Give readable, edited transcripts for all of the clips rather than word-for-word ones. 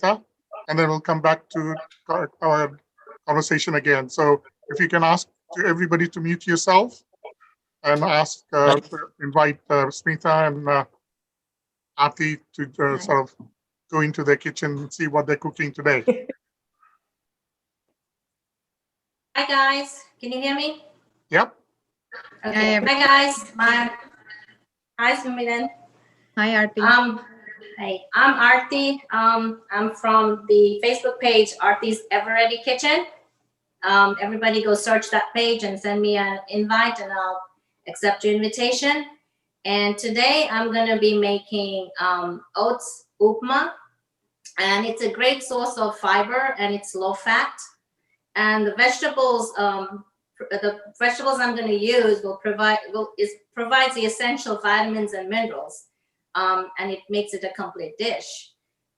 Smita, and then we'll come back to our conversation again. So if you can ask to everybody to mute yourself and ask, invite Smita and Arti to sort of go into their kitchen and see what they're cooking today. Hi guys, can you hear me? Yep. Okay. Hi guys, hi Sumilan. Hi Arti. Hey, I'm Arti. I'm from the Facebook page Arti's Eveready Kitchen. Everybody go search that page and send me an invite, and I'll accept your invitation. And today I'm gonna be making oats upma, and it's a great source of fiber and it's low fat. And the vegetables I'm going to use provides the essential vitamins and minerals, and it makes it a complete dish.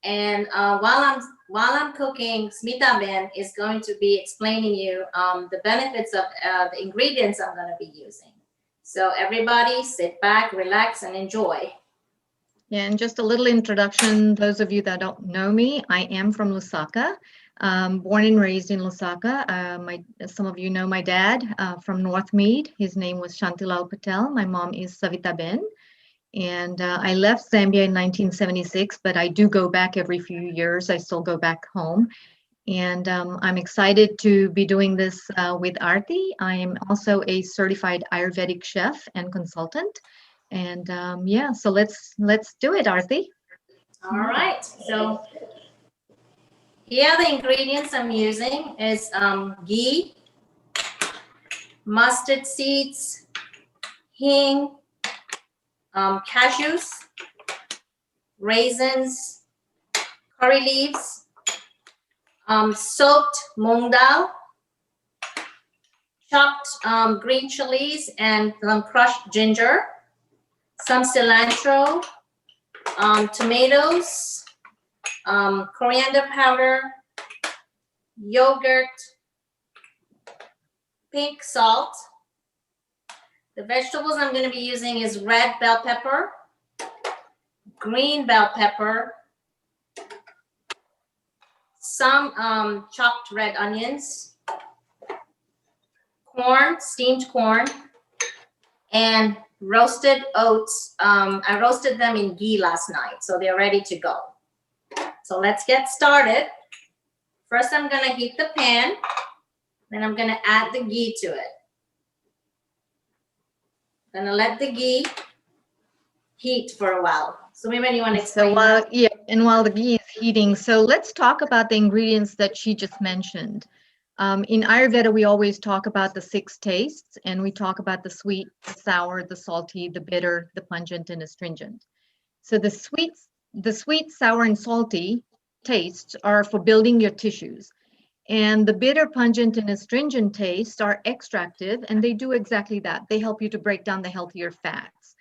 And while I'm cooking, Smita Ben is going to be explaining you the benefits of the ingredients I'm going to be using. So everybody, sit back, relax, and enjoy. Yeah, and just a little introduction. Those of you that don't know me, I am from Lusaka. Born and raised in Lusaka. Some of you know my dad from North Mead. His name was Shantilal Patel. My mom is Savita Ben. And I left Zambia in 1976, but I do go back every few years. I still go back home. And I'm excited to be doing this with Arti. I am also a certified Ayurvedic chef and consultant. And yeah, so let's do it, Arti. All right. So here the ingredients I'm using is ghee, mustard seeds, hing, cashews, raisins, curry leaves, soaked mung dal, chopped green chilies and some crushed ginger, some cilantro, tomatoes, coriander powder, yogurt, pink salt. The vegetables I'm going to be using is red bell pepper, green bell pepper, some chopped red onions, corn, steamed corn, and roasted oats. I roasted them in ghee last night, so they're ready to go. So let's get started. First, I'm going to heat the pan. Then I'm going to add the ghee to it. I'm going to let the ghee heat for a while. So maybe you want to explain while the ghee is heating, so let's talk about the ingredients that she just mentioned. In Ayurveda, we always talk about the 6 tastes, and we talk about the sweet, the sour, the salty, the bitter, the pungent, and astringent. So the sweet, sour, and salty tastes are for building your tissues. And the bitter, pungent, and astringent tastes are extractive, and they do exactly that. They help you to break down the healthier fats.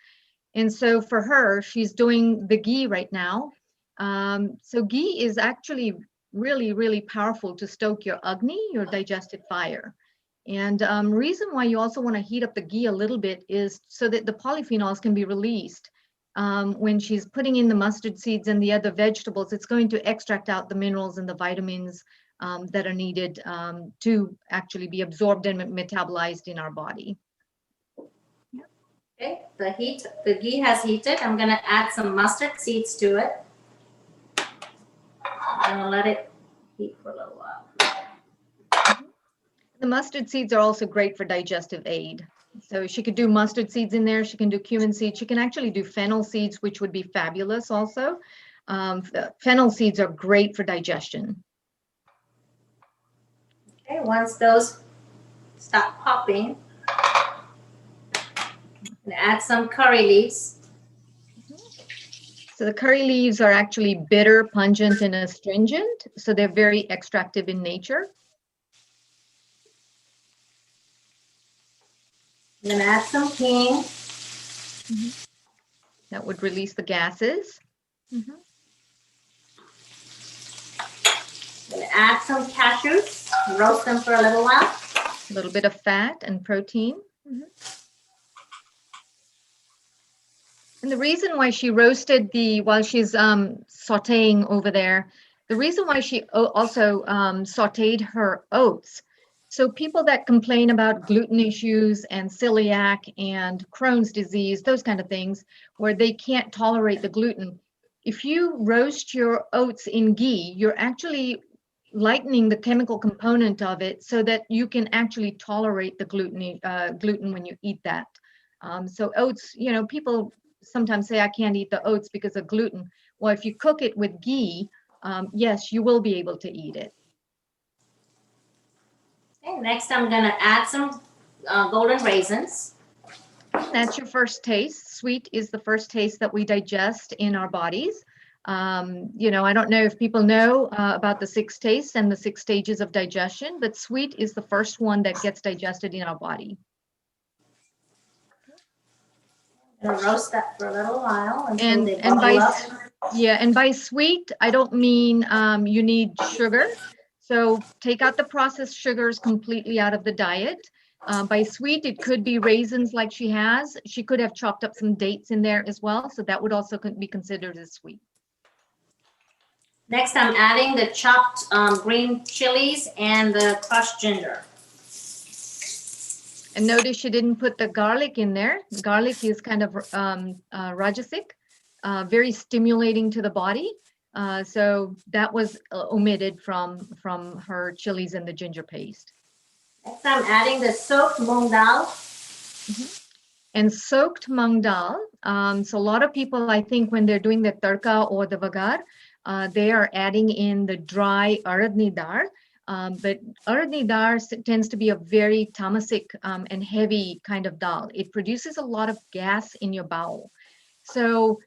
And so for her, she's doing the ghee right now. So ghee is actually really, really powerful to stoke your agni, your digestive fire. And reason why you also want to heat up the ghee a little bit is so that the polyphenols can be released. When she's putting in the mustard seeds and the other vegetables, it's going to extract out the minerals and the vitamins that are needed to actually be absorbed and metabolized in our body. Okay, the ghee has heated. I'm going to add some mustard seeds to it. I'm going to let it heat for a little while. The mustard seeds are also great for digestive aid. So she could do mustard seeds in there. She can do cumin seeds. She can actually do fennel seeds, which would be fabulous also. Fennel seeds are great for digestion. Okay, once those stop popping, and add some curry leaves. So the curry leaves are actually bitter, pungent, and astringent. So they're very extractive in nature. I'm going to add some hing. That would release the gases. I'm going to add some cashews, roast them for a little while. A little bit of fat and protein. And the reason why she roasted while she's sauteing over there, The reason why she also sauteed her oats. So people that complain about gluten issues and celiac and Crohn's disease, those kind of things, where they can't tolerate the gluten, if you roast your oats in ghee, you're actually lightening the chemical component of it so that you can actually tolerate the gluten when you eat that. So oats, people sometimes say I can't eat the oats because of gluten. Well, if you cook it with ghee, yes, you will be able to eat it. Okay, next I'm gonna add some golden raisins. That's your first taste. Sweet is the first taste that we digest in our bodies. I don't know if people know about the 6 tastes and the 6 stages of digestion, but sweet is the first one that gets digested in our body. I'm gonna roast that for a little while until they bubble up. And by sweet, I don't mean you need sugar. So take out the processed sugars completely out of the diet. By sweet, it could be raisins like she has. She could have chopped up some dates in there as well. So that would also be considered as sweet. Next, I'm adding the chopped green chilies and the crushed ginger. And notice she didn't put the garlic in there. Garlic is kind of rajasic, very stimulating to the body. So that was omitted from her chilies and the ginger paste. Next, I'm adding the soaked mung dal. And soaked mung dal. So a lot of people, I think, when they're doing the tarka or the vagar, they are adding in the dry aradni dal. But aradni dal tends to be a very tamasic and heavy kind of dal. It produces a lot of gas in your bowel. So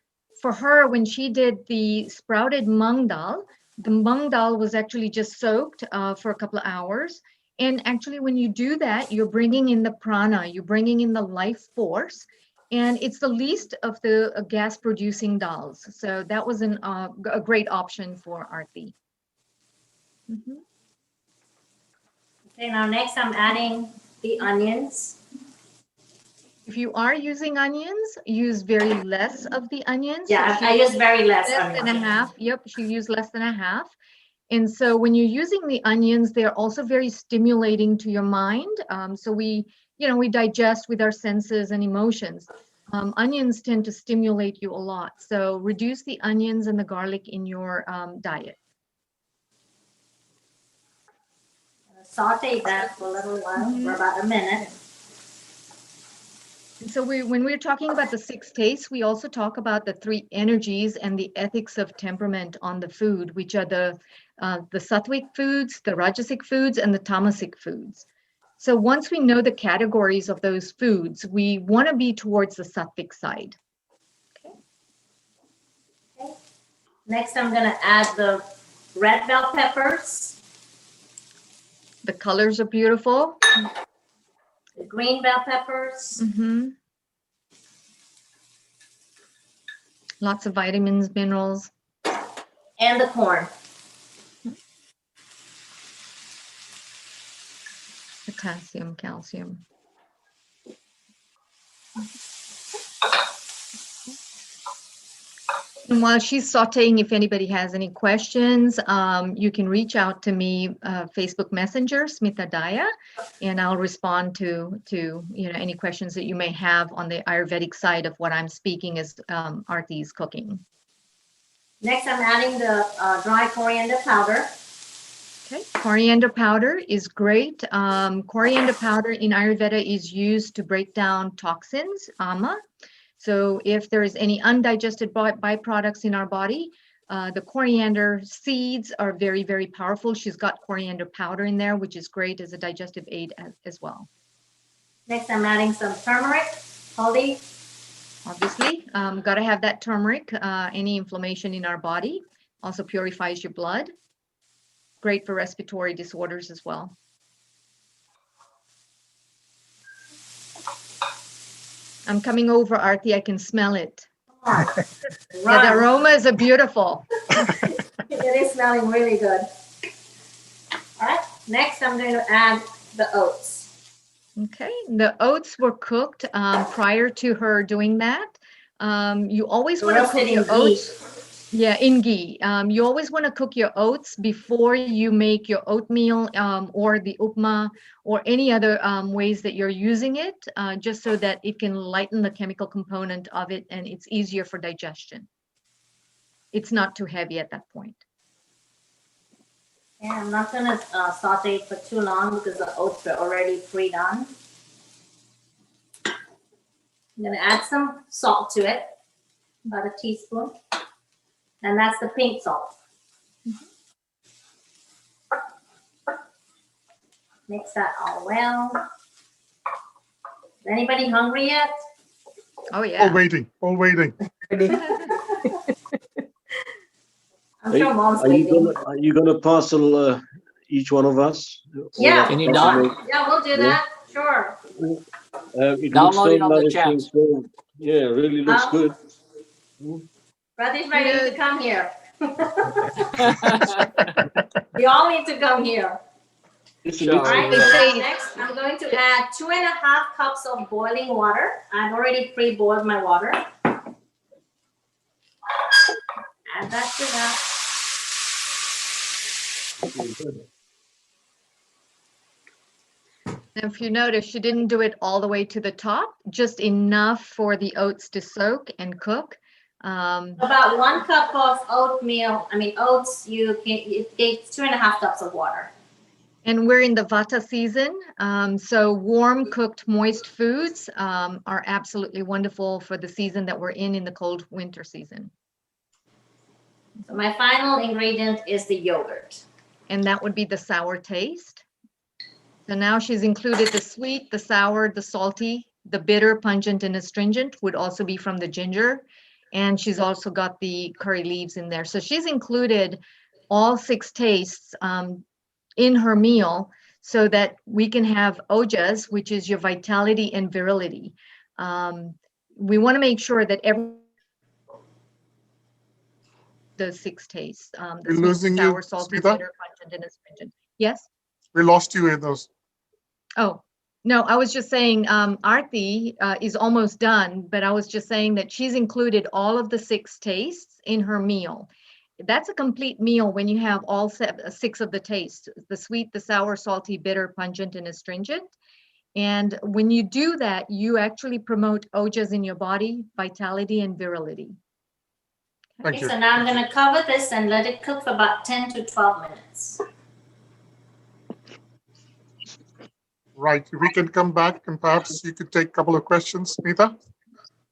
for her, when she did the sprouted mung dal, the mung dal was actually just soaked for a couple of hours. And actually, when you do that, you're bringing in the prana, you're bringing in the life force, and it's the least of the gas-producing dals. So that was a great option for Arti. Okay, now next I'm adding the onions. If you are using onions, use very less of the onions. Yeah, So I use very less less onions. than a half. Yep, she used less than a half. And so when you're using the onions, they're also very stimulating to your mind. So we digest with our senses and emotions. Onions tend to stimulate you a lot. So reduce the onions and the garlic in your diet. Saute that for a little while, for about a minute. And so when we're talking about the 6 tastes, we also talk about the 3 energies and the ethics of temperament on the food, which are the sattvic foods, the rajasic foods, and the tamasic foods. So once we know the categories of those foods, we want to be towards the sattvic side. Okay. Next, I'm going to add the red bell peppers. The colors are beautiful. The green bell peppers. Lots of vitamins, minerals. And the corn. Potassium, calcium. And while she's sauteing, if anybody has any questions, you can reach out to me, Facebook Messenger, Smita Daya, and I'll respond to any questions that you may have on the Ayurvedic side of what I'm speaking as Arti's cooking. Next, I'm adding the dry coriander powder. Okay, coriander powder is great. Coriander powder in Ayurveda is used to break down toxins, ama. So if there is any undigested byproducts in our body, the coriander seeds are very, very powerful. She's got coriander powder in there, which is great as a digestive aid as well. Next, I'm adding some turmeric, haldi. Obviously, got to have that turmeric. Any inflammation in our body also purifies your blood. Great for respiratory disorders as well. I'm coming over, Arti. I can smell it. Yeah, the aromas are beautiful. It is smelling really good. All right. Next, I'm going to add the oats. Okay. The oats were cooked prior to her doing that. You always want to cook your oats. Yeah, in ghee. You always want to cook your oats before you make your oatmeal or the upma or any other ways that you're using it, just so that it can lighten the chemical component of it and it's easier for digestion. It's not too heavy at that point. Yeah, I'm not gonna saute it for too long because the oats are already pre-done. I'm gonna add some salt to it, about a teaspoon, and that's the pink salt. Mix that all well. Is anybody hungry yet? Oh, All yeah. waiting, all waiting. I'm sure mom's waiting. Are you gonna parcel each one of us? Yeah, Can you yeah, we'll do that. Sure. It looks Download so it on the nourishing. chat. So, yeah, really looks good. Brother's ready to come here. You all need to come here. It's Sure. All right, They say- next I'm going to add 2.5 cups of boiling water. I've already pre-boiled my water. Add that to that. If you notice, she didn't do it all the way to the top, just enough for the oats to soak and cook. About 1 cup of oatmeal. I mean oats. It takes 2.5 cups of water. And we're in the Vata season, so warm cooked moist foods are absolutely wonderful for the season that we're in the cold winter season. So my final ingredient is the yogurt. And that would be the sour taste. So now she's included the sweet, the sour, the salty, the bitter, pungent, and astringent would also be from the ginger. And she's also got the curry leaves in there. So she's included all 6 tastes in her meal so that we can have ojas, which is your vitality and virility. We want to make sure that the 6 tastes, the We're sweet, losing sour, you, salty, Smita. bitter, pungent, and astringent. Yes? We lost you in those. Oh, no, I was just saying Arti is almost done, but I was just saying that she's included all of the 6 tastes in her meal. That's a complete meal when you have all 6 of the tastes, the sweet, the sour, salty, bitter, pungent, and astringent. And when you do that, you actually promote ojas in your body, vitality and virility. Thank you. So now I'm going to cover this and let it cook for about 10 to 12 minutes. Right, if we can come back and perhaps you could take a couple of questions, Smita.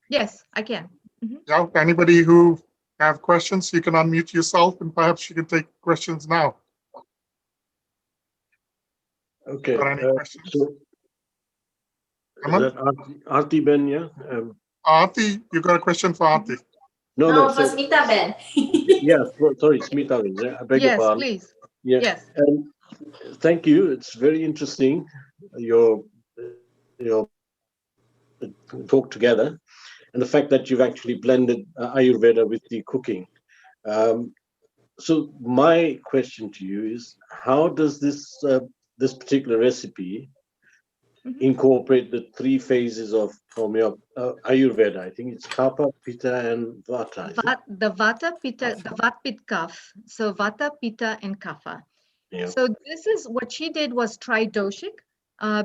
Yes, I can. Yeah, anybody who have questions, you can unmute yourself and perhaps you can take questions now. Okay. Got any questions? So, is Aman? that Arti Ben, yeah? Arti, you got a question for Arti? No, for So, Smita Ben. yeah, sorry, Smita Ben. Yeah, I beg your Yes, pardon. please. Yeah. Yes. Thank you. It's very interesting. Your talk together, and the fact that you've actually blended Ayurveda with the cooking. So my question to you is, how does this particular recipe incorporate the 3 phases of Ayurveda? I think it's Kapha, Pitta, and Vata. Is it? The Vata, Pitta, the Vat, Pitta, Kapha. So Vata, Pitta, and Kapha. Yeah. So this is what she did was tridoshic.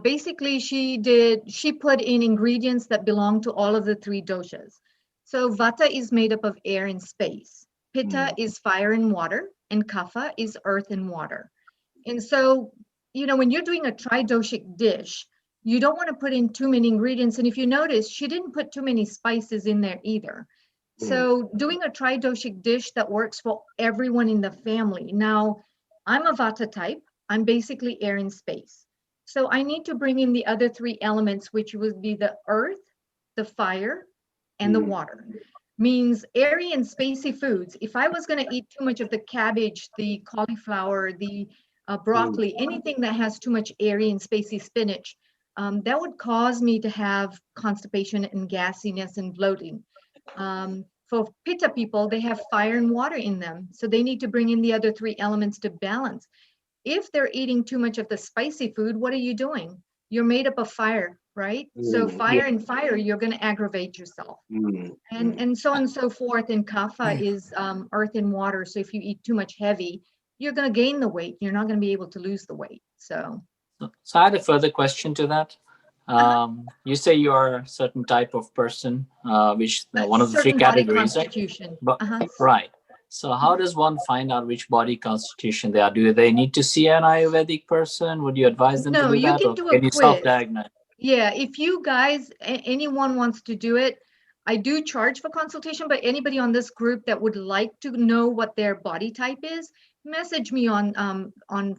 Basically, she put in ingredients that belong to all of the 3 doshas. So Vata is made up of air and space. Pitta is fire and water, and Kapha is earth and water. And so, when you're doing a tridoshic dish, you don't want to put in too many ingredients. And if you notice, she didn't put too many spices in there either. So doing a tridoshic dish that works for everyone in the family. Now, I'm a Vata type. I'm basically air and space. So I need to bring in the other 3 elements, which would be the earth, the fire, and the water. Means airy and spacey foods. If I was going to eat too much of the cabbage, the cauliflower, the broccoli, anything that has too much airy and spacey spinach, that would cause me to have constipation and gassiness and bloating. For Pitta people, they have fire and water in them. So they need to bring in the other 3 elements to balance. If they're eating too much of the spicy food, what are you doing? You're made up of fire, right? So Mm, fire and fire, you're going to aggravate yourself. And so on and so forth. And kapha is earth and water. So if you eat too much heavy, you're going to gain the weight. You're not going to be able to lose the weight. So I had a further question to that. You say you are a certain type of person, which one of the three certain body categories, right? constitution. But, right. So how does one find out which body constitution they are? Do they need to see an Ayurvedic person? Would you advise them to No, do you that, can or do a can you quiz. self-diagnose? Yeah, if you guys, anyone wants to do it, I do charge for consultation, but anybody on this group that would like to know what their body type is, message me on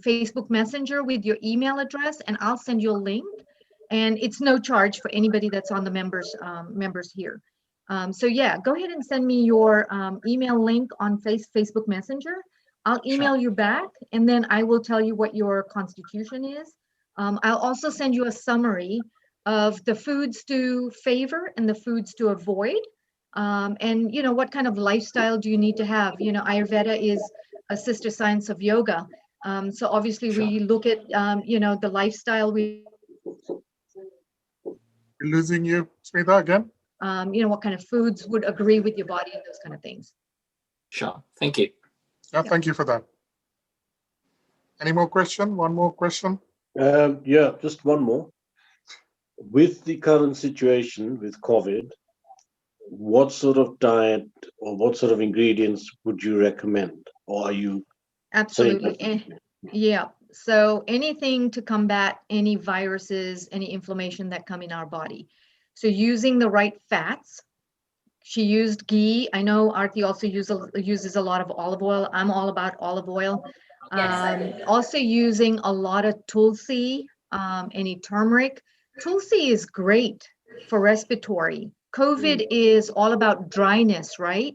Facebook Messenger with your email address, and I'll send you a link. And it's no charge for anybody that's on the members here. So yeah, go ahead and send me your email link on Facebook Messenger. I'll email you back, and then I will tell you what your constitution is. I'll also send you a summary of the foods to favor and the foods to avoid. And you know, what kind of lifestyle do you need to have? You know, Ayurveda is a sister science of yoga. So obviously we look at, you know, the lifestyle We're losing you, Smita, again. you know, what kind of foods would agree with your body and those kind of things. Sure. Thank you. Yeah, thank you for that. Any more question? One more question? Yeah, just one more. With the current situation with COVID, what sort of diet or what sort of ingredients would you recommend? Or are you Absolutely. Yeah. So anything to combat any viruses, any inflammation that come in our body. So using the right fats. She used ghee. I know Arti also uses a lot of olive oil. I'm all about olive oil. Yes. Also using a lot of tulsi, any turmeric. Tulsi is great for respiratory. COVID is all about dryness, right?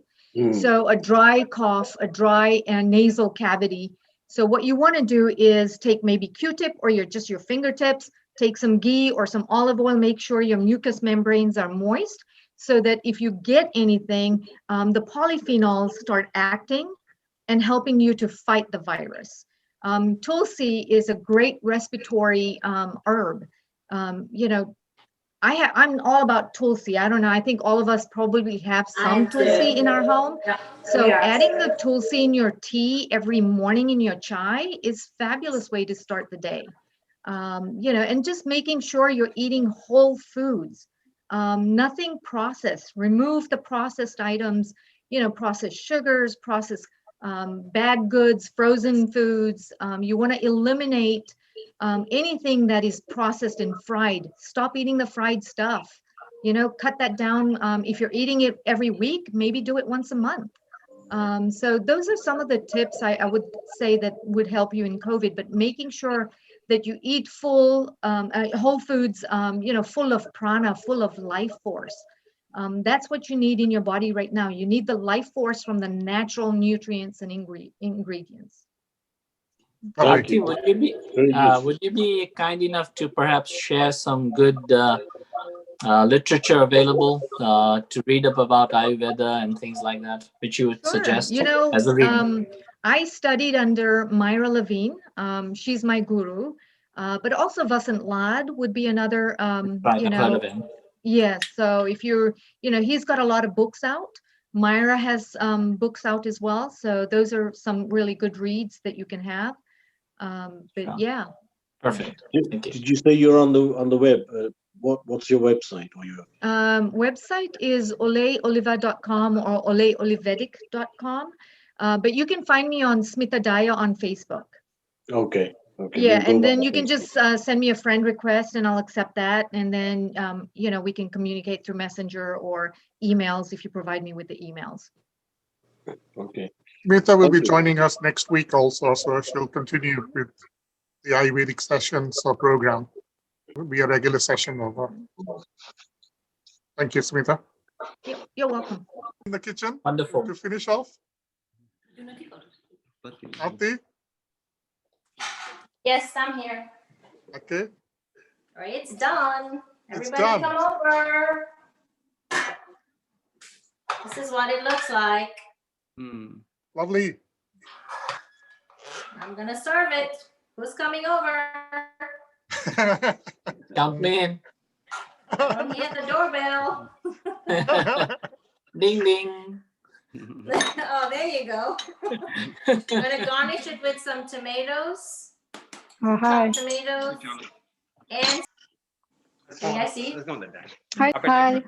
So a dry cough, a dry and nasal cavity. So what you want to do is take maybe Q-tip or just your fingertips, take some ghee or some olive oil, make sure your mucous membranes are moist so that if you get anything, the polyphenols start acting and helping you to fight the virus. Tulsi is a great respiratory herb. You know, I'm all about tulsi. I don't know. I think all of us probably have some tulsi in our home. Yeah, So we are. adding the tulsi in your tea every morning in your chai is a fabulous way to start the day. You know, and just making sure you're eating whole foods, nothing processed. Remove the processed items, you know, processed sugars, processed bad goods, frozen foods. You want to eliminate anything that is processed and fried. Stop eating the fried stuff. You know, cut that down. If you're eating it every week, maybe do it once a month. So those are some of the tips I would say that would help you in COVID, but making sure that you eat full, whole foods, you know, full of prana, full of life force. That's what you need in your body right now. You need the life force from the natural nutrients and ingredients. Thank Arti, would you be kind enough to perhaps share some good literature available to read up about Ayurveda and things like that, which you would suggest You know, as a reading? I studied under Myra Levine. She's my guru, but also Vasant Lad would be another, Right, you I've heard know, of him. yes. So if you're, you know, he's got a lot of books out. Myra has books out as well. So those are some really good reads that you can have. But yeah. Perfect. Thank you. Did you say you're on the web? What's your website or your Website is oleoliva.com or oleolivedic.com. But you can find me on Smita Daya on Facebook. Okay. Yeah, we'll go and by then you can Facebook. just send me a friend request and I'll accept that. And then, you know, we can communicate through Messenger or emails if you provide me with the emails. Okay. Smita will be Okay. joining us next week also, so she'll continue with the Ayurvedic sessions or program. It'll be a regular session over. Thank you, Smita. You're welcome. In the kitchen Wonderful. to finish off. Arti, Yes, I'm here. okay. All right, it's done. It's Everybody done. come over. This is what it looks like. Lovely. I'm gonna serve it. Who's coming over? Count me in. Don't hit the doorbell. Ding ding. Oh, there you go. I'm gonna garnish it with some tomatoes. Oh, hi. Chopped tomatoes. And can you guys see? Hi.